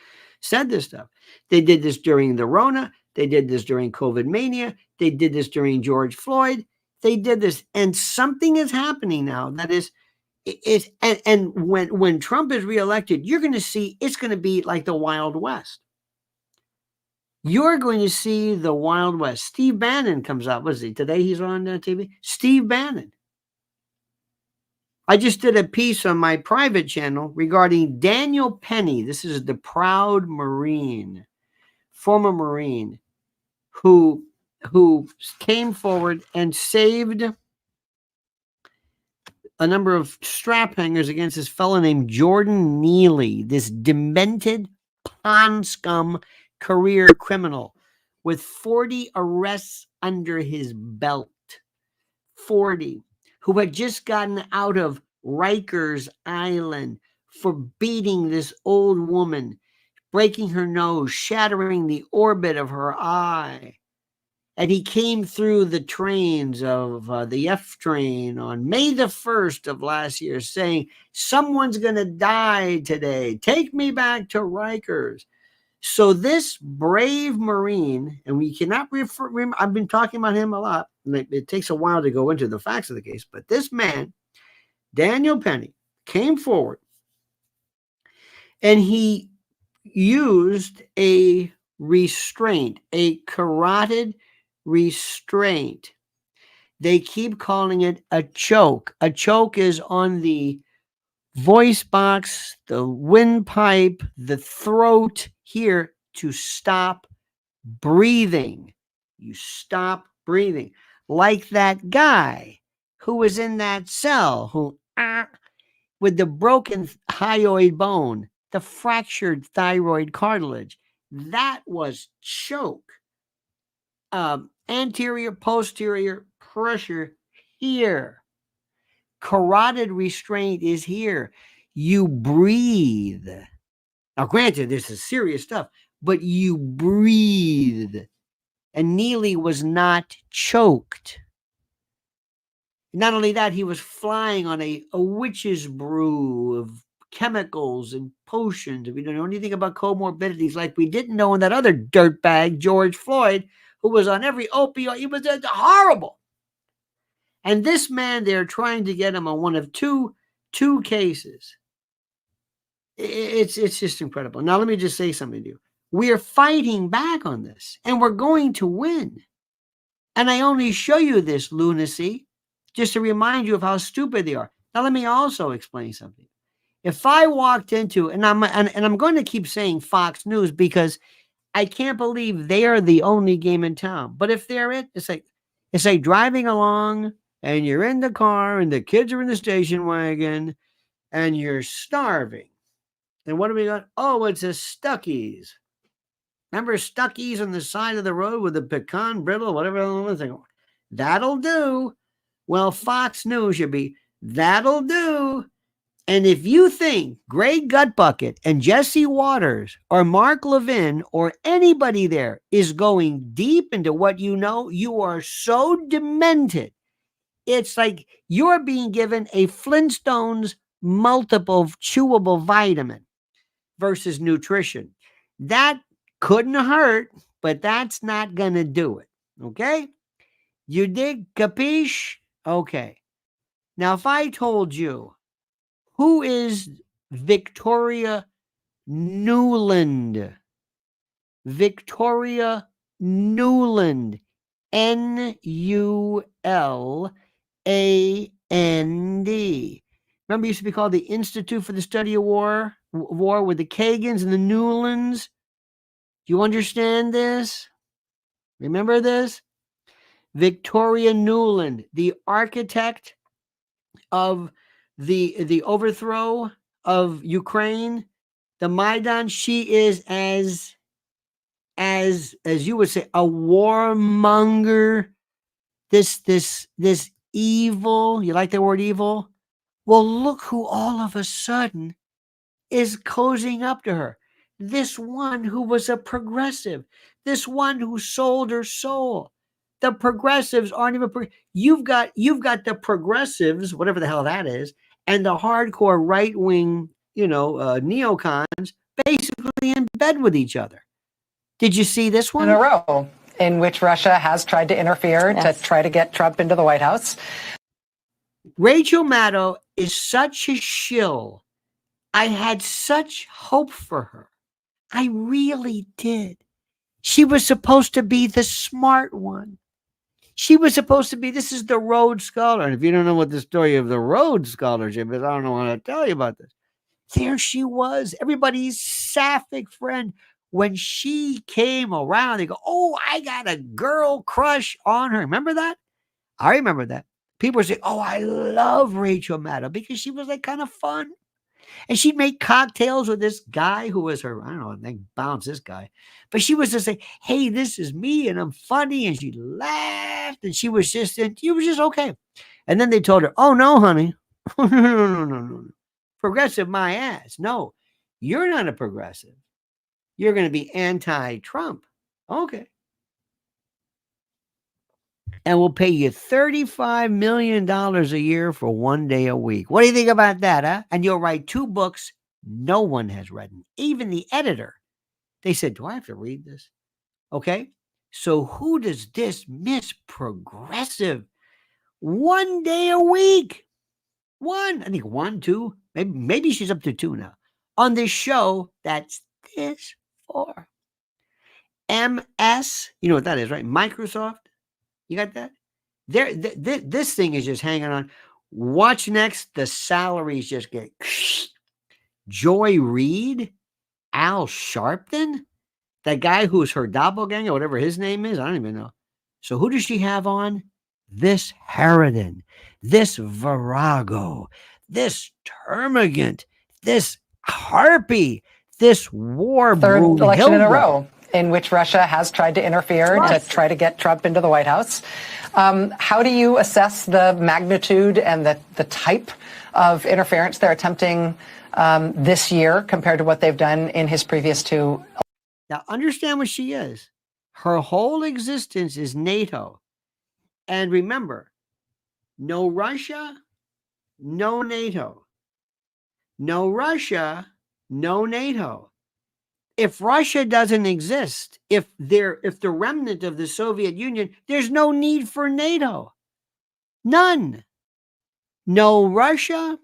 said this stuff. They did this during the Rona. They did this during COVID mania. They did this during George Floyd. They did this. And something is happening now that is, and when Trump is reelected, you're going to see it's going to be like the Wild West. You're going to see the Wild West. Steve Bannon comes out. Was he today? He's on TV. Steve Bannon. I just did a piece on my private channel regarding Daniel Penny. This is the proud Marine, former Marine, who came forward and saved a number of strap hangers against this fellow named Jordan Neely, this demented pond scum career criminal with 40 arrests under his belt. 40, who had just gotten out of Rikers Island for beating this old woman, breaking her nose, shattering the orbit of her eye. And he came through the trains of the F train on May the 1st of last year saying, someone's going to die today. Take me back to Rikers. So this brave Marine, and we cannot refer, I've been talking about him a lot. It takes a while to go into the facts of the case, but this man, Daniel Penny, came forward and he used a restraint, a carotid restraint. They keep calling it a choke. A choke is on the voice box, the windpipe, the throat here to stop breathing. You stop breathing. Like that guy who was in that cell who with the broken hyoid bone, the fractured thyroid cartilage. That was choke. Anterior, posterior pressure here. Carotid restraint is here. You breathe. Now, granted, this is serious stuff, but you breathe. And Neely was not choked. Not only that, he was flying on a witch's brew of chemicals and potions. If you don't know anything about comorbidities, like we didn't know in that other dirtbag, George Floyd, who was on every opioid, he was horrible. And this man, they're trying to get him on one of two cases. It's just incredible. Now, let me just say something to you. We are fighting back on this, and we're going to win. And I only show you this lunacy just to remind you of how stupid they are. Now, let me also explain something. If I walked into, and I'm going to keep saying Fox News because I can't believe they are the only game in town. But if they're it's like driving along and you're in the car and the kids are in the station wagon and you're starving. And what do we got? Oh, it's a Stuckey's. Remember Stuckey's on the side of the road with the pecan brittle, whatever the other thing. That'll do. Well, Fox News should be, that'll do. And if you think Greg Gutbucket and Jesse Waters or Mark Levin or anybody there is going deep into what you know, you are so demented. It's like you're being given a Flintstones multiple chewable vitamin versus nutrition. That couldn't hurt, but that's not going to do it. Okay? You dig? Capiche? Okay. Now, if I told you, who is Victoria Nuland? Victoria Nuland. Nuland. Remember, it used to be called the Institute for the Study of War with the Kagans and the Newlands. Do you understand this? Remember this? Victoria Nuland, the architect of the overthrow of Ukraine, the Maidan. She is as you would say, a warmonger. This evil. You like the word evil? Well, look who all of a sudden is cozying up to her. This one who was a progressive. This one who sold her soul. The progressives aren't even. You've got the progressives, whatever the hell that is, and the hardcore right wing, neocons, basically in bed with each other. Did you see this one? In a row in which Russia has tried to interfere to try to get Trump into the White House. Rachel Maddow is such a shill. I had such hope for her. I really did. She was supposed to be the smart one. She was supposed to be, this is the Rhodes Scholar. And if you don't know what the story of the Rhodes Scholarship is, I don't know how to tell you about this. There she was, everybody's sapphic friend. When she came around, they go, oh, I got a girl crush on her. Remember that? I remember that. People say, "Oh, I love Rachel Maddow because she was like kind of fun." And she'd make cocktails with this guy who was her, I don't know, I think bounce this guy. But she was just like, "Hey, this is me and I'm funny." And she laughed and she was just okay. And then they told her, "Oh, no, honey. No. Progressive my ass. No, you're not a progressive. You're going to be anti-Trump." Okay. And we'll pay you $35 million a year for 1 day a week. What do you think about that, huh? And you'll write 2 books no one has written, even the editor. They said, "Do I have to read this?" Okay. So who does this Miss Progressive 1 day a week? I think 1, 2, maybe she's up to 2 now. On this show, that's this for. MS, you know what that is, right? Microsoft. You got that? This thing is just hanging on. Watch next. The salaries just get Joy Reid, Al Sharpton, that guy who's her doppelganger, whatever his name is. I don't even know. So who does she have on? This Harridan, this Virago, this Termagant, this Harpy, this war Third brood election in a Hilda. row in which Russia has tried to interfere to try to get Trump into the White House. How do you assess the magnitude and the type of interference they're attempting this year compared to what they've done in his previous 2? Now, understand what she is. Her whole existence is NATO. And remember, no Russia, no NATO. No Russia, no NATO. If Russia doesn't exist, if the remnant of the Soviet Union, there's no need for NATO. None. No Russia,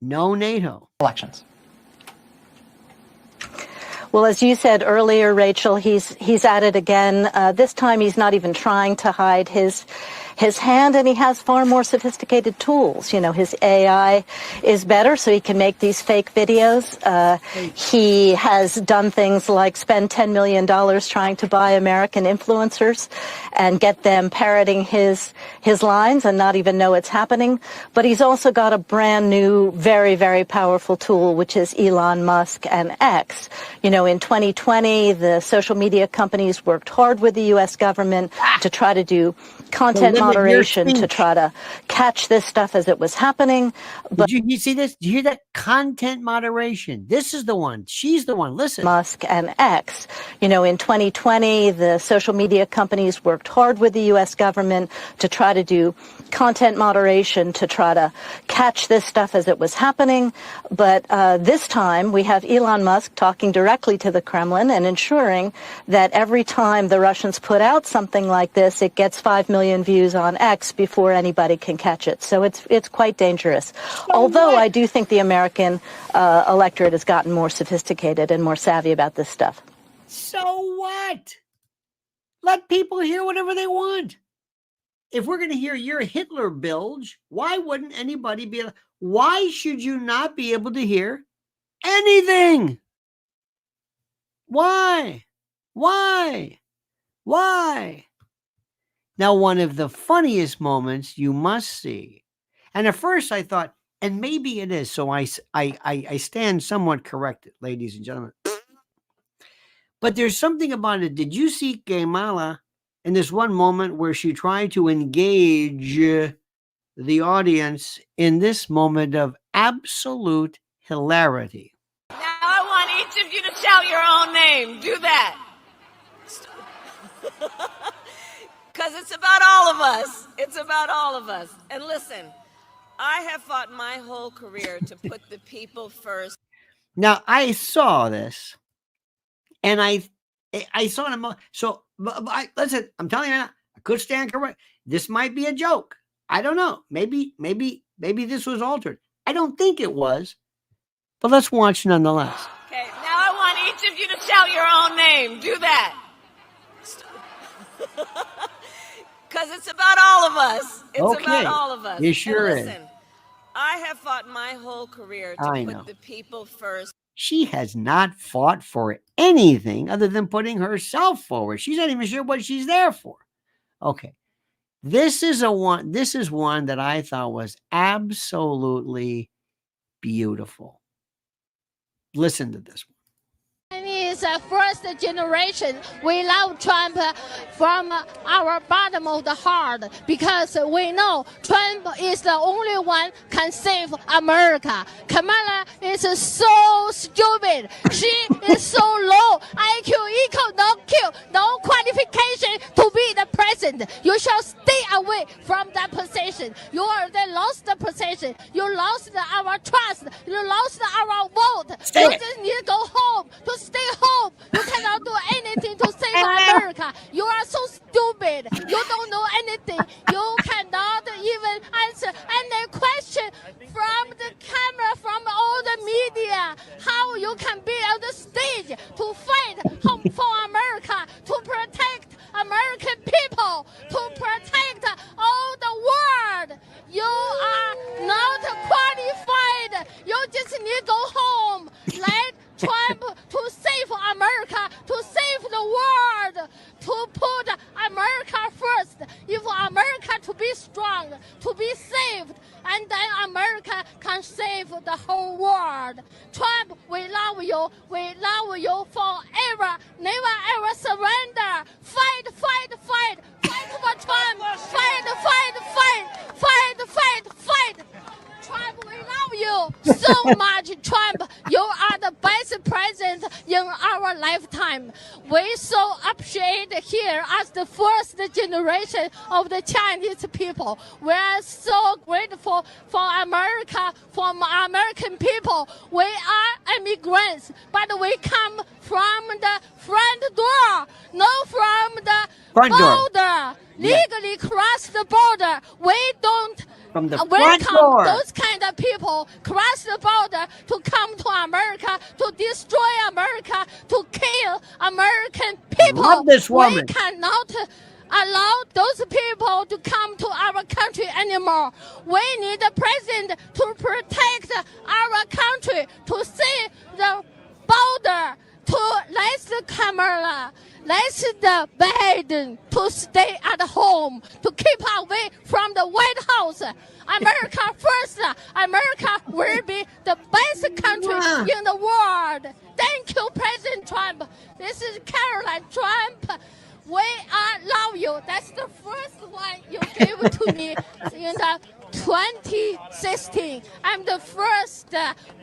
no NATO. Elections. Well, as you said earlier, Rachel, he's at it again. This time he's not even trying to hide his hand, and he has far more sophisticated tools. You know, his AI is better, so he can make these fake videos. He has done things like spend $10 million trying to buy American influencers and get them parroting his lines and not even know it's happening. But he's also got a brand new, very, very powerful tool, which is Elon Musk and X. You know, in 2020, the social media companies worked hard with the U.S. government to try to do content moderation, to try to catch this stuff as it was happening. But Did you see this? Did you hear that? Content moderation. This is the one. She's the one. Listen. Musk and X. You know, in 2020, the social media companies worked hard with the U.S. government to try to do content moderation, to try to catch this stuff as it was happening. But this time we have Elon Musk talking directly to the Kremlin and ensuring that every time the Russians put out something like this, it gets 5 million views on X before anybody can catch it. So it's quite dangerous. Although I do think the American electorate has gotten more sophisticated and more savvy about this stuff. So what? Let people hear whatever they want. If we're going to hear your Hitler bilge, why wouldn't anybody be? Why should you not be able to hear anything? Why? Now, one of the funniest moments you must see. And at first I thought, and maybe it is, so I stand somewhat corrected, ladies and gentlemen. But there's something about it. Did you see Kamala in this one moment where she tried to engage the audience in this moment of absolute hilarity? Now I want each of you to shout your own name. Do that. Because it's about all of us. It's about all of us. And listen, I have fought my whole career to put the people first. Now, I saw this, and I saw it. So, listen, I'm telling you now, I could stand correct. This might be a joke. I don't know. Maybe this was altered. I don't think it was, but let's watch nonetheless. Okay, now I want each of you to shout your own name. Do that. Because it's about all of us. It's about all of us. It sure and is. Listen, I have fought my whole career to put the people first. She has not fought for anything other than putting herself forward. She's not even sure what she's there for. Okay. This is one that I thought was absolutely beautiful. Listen to this one. Chinese first generation, we love Trump from our bottom of the heart because we know Trump is the only one can save America. Kamala is so stupid. She is so low IQ, equal, no Q, no qualification to be the president. You shall stay away from that position. You already lost the position. You lost our trust. You lost our vote. You just need to go home. To stay home. You cannot do anything to save America. You are so stupid. You don't know anything. You cannot even answer any question from the camera, from all the media. How you can be on the stage to fight for America, to protect American people, to protect all the world. You are not qualified. You just need to go home. Let Trump to save America, to save the world, to put America first. If America to be strong, to be saved, and then America can save the whole world. Trump, we love you. We love you forever. Never ever surrender. Fight, fight, fight. Fight for Trump. Fight, fight, fight. Fight, fight, fight. Trump, we love you so much, Trump. You are the best president in our lifetime. We so appreciate here as the first generation of the Chinese people. We are so grateful for America, for American people. We are immigrants, but we come from the front door, not from the border. Legally cross the border. We don't from the front welcome door. Those kind of people cross the border to come to America, to destroy America, to kill American people. Love this woman. We cannot allow those people to come to our country anymore. We need a president to protect our country, to see the border, to let the Kamala, let the Biden to stay at home, to keep away from the White House. America first. America will be the best country in the world. Thank you, President Trump. This is Caroline Trump. We love you. That's the first one you gave to me in the 2016. I'm the first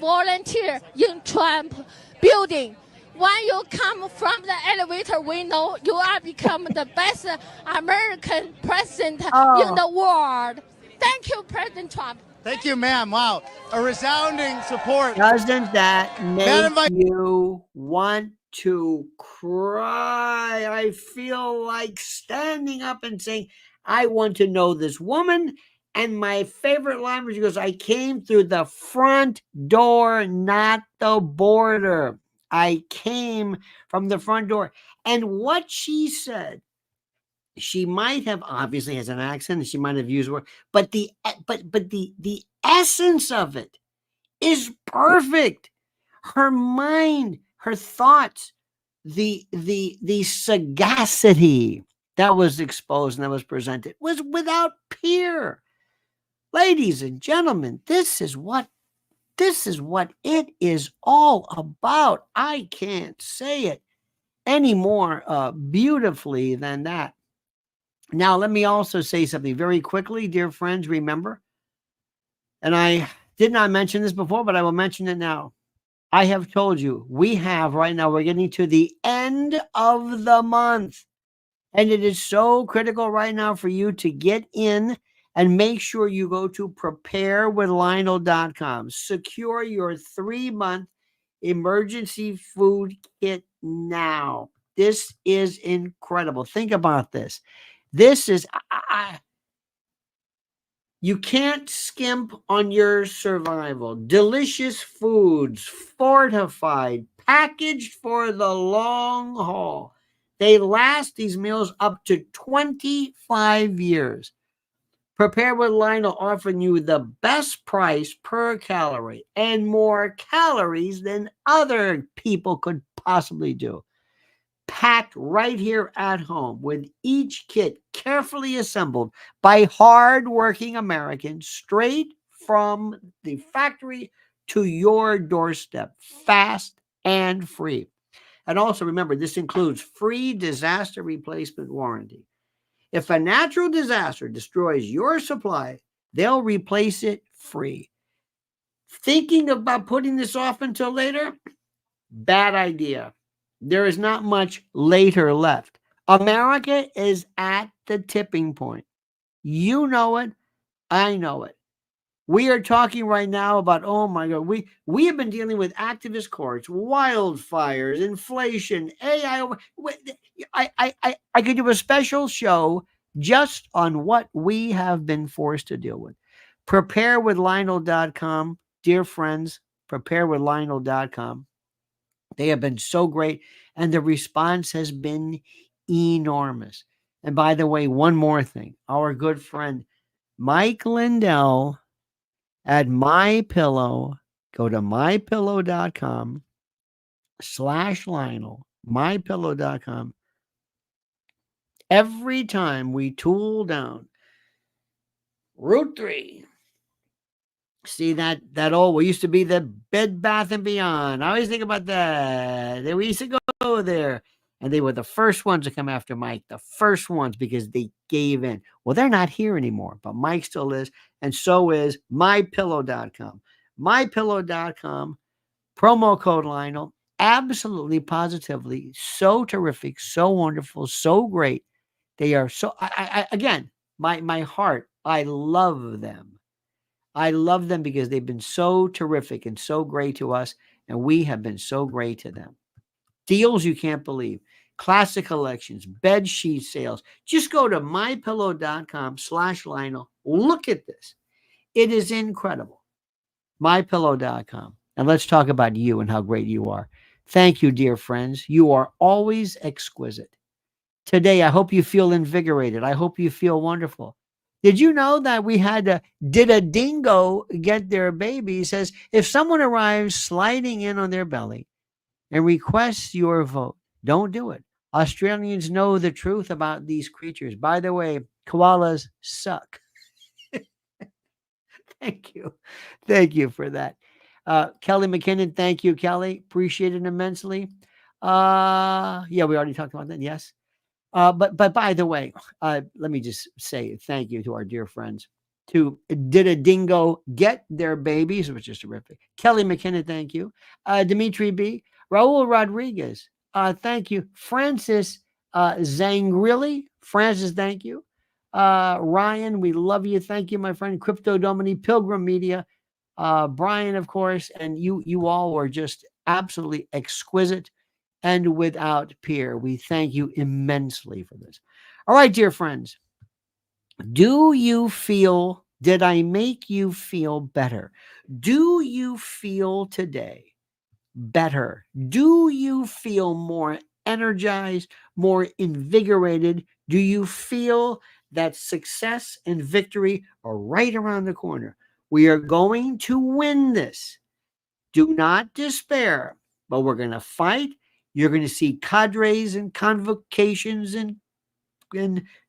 volunteer in Trump building. When you come from the elevator, we know you are become the best American president in the world. Thank you, President Trump. Thank you, ma'am. Wow. A resounding support. Doesn't that make you want to cry? I feel like standing up and saying, I want to know this woman. And my favorite line was, she goes, I came through the front door, not the border. I came from the front door. And what she said, she might have, obviously has an accent, and she might have used word, but the essence of it is perfect. Her mind, her thoughts, the sagacity that was exposed and that was presented was without peer. Ladies and gentlemen, this is what it is all about. I can't say it any more beautifully than that. Now, let me also say something very quickly, dear friends. Remember, and I did not mention this before, but I will mention it now. I have told you, we're getting to the end of the month. And it is so critical right now for you to get in and make sure you go to preparewithlionel.com. Secure your 3-month emergency food kit now. This is incredible. Think about this. This is, you can't skimp on your survival. Delicious foods, fortified, packaged for the long haul. They last, these meals, up to 25 years. Prepare with Lionel offering you the best price per calorie and more calories than other people could possibly do. packed right here at home with each kit carefully assembled by hard-working Americans straight from the factory to your doorstep, fast and free. And also remember, this includes free disaster replacement warranty. If a natural disaster destroys your supply, they'll replace it free. Thinking about putting this off until later? Bad idea. There is not much later left. America is at the tipping point. You know it. I know it. We are talking right now about, oh my God, we have been dealing with activist courts, wildfires, inflation, AI. I could do a special show just on what we have been forced to deal with. Preparewithlionel.com, dear friends, preparewithlionel.com. They have been so great, and the response has been enormous. And by the way, one more thing. Our good friend Mike Lindell at MyPillow, go to mypillow.com/Lionel, mypillow.com. Every time we tool down Route 3, see that old, we used to be the Bed Bath and Beyond. I always think about that. We used to go there, and they were the first ones to come after Mike, the first ones, because they gave in. Well, they're not here anymore, but Mike still is, and so is mypillow.com. mypillow.com, promo code Lionel. Absolutely, positively, so terrific, so wonderful, so great. They are so, again, my heart, I love them. I love them because they've been so terrific and so great to us, and we have been so great to them. Deals you can't believe. Classic collections, bed sheet sales. Just go to mypillow.com/Lionel. Look at this. It is incredible. mypillow.com. And let's talk about you and how great you are. Thank you, dear friends. You are always exquisite. Today, I hope you feel invigorated. I hope you feel wonderful. Did you know that we did a dingo get their baby? He says, if someone arrives sliding in on their belly and requests your vote, don't do it. Australians know the truth about these creatures. By the way, koalas suck. Thank you. Thank you for that. Kelly McKinnon, thank you, Kelly. Appreciate it immensely. Yeah, we already talked about that. Yes. But by the way, let me just say thank you to our dear friends who did a dingo get their babies, which is terrific. Kelly McKinnon, thank you. Dimitri B. Raul Rodriguez, thank you. Francis Zangrilli, Francis, thank you. Ryan, we love you. Thank you, my friend. Crypto Domini, Pilgrim Media, Brian, of course, and you all were just absolutely exquisite and without peer. We thank you immensely for this. All right, dear friends. Did I make you feel better? Do you feel today better? Do you feel more energized, more invigorated? Do you feel that success and victory are right around the corner? We are going to win this. Do not despair, but we're going to fight. You're going to see cadres and convocations and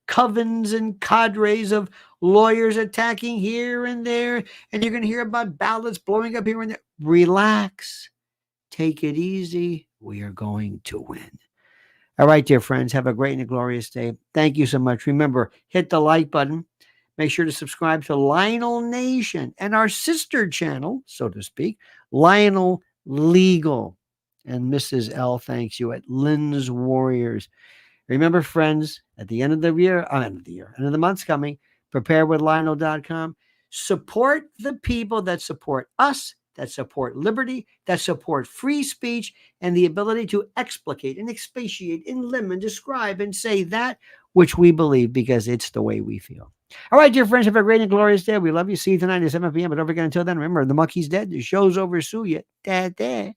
covens and cadres of lawyers attacking here and there. And you're going to hear about ballots blowing up here and there. Relax. Take it easy. We are going to win. All right, dear friends. Have a great and a glorious day. Thank you so much. Remember, hit the like button. Make sure to subscribe to Lionel Nation and our sister channel, so to speak, Lionel Legal. And Mrs. L thanks you at Lynn's Warriors. Remember, friends, at the end of the year, end of the month's coming, preparewithlionel.com. Support the people that support us, that support liberty, that support free speech, and the ability to explicate and expatiate and limit and describe and say that which we believe because it's the way we feel. All right, dear friends, have a great and glorious day. We love you. See you tonight at 7 p.m. But don't forget, until then, remember, the monkey's dead. The show's over. Sue you. Da-da.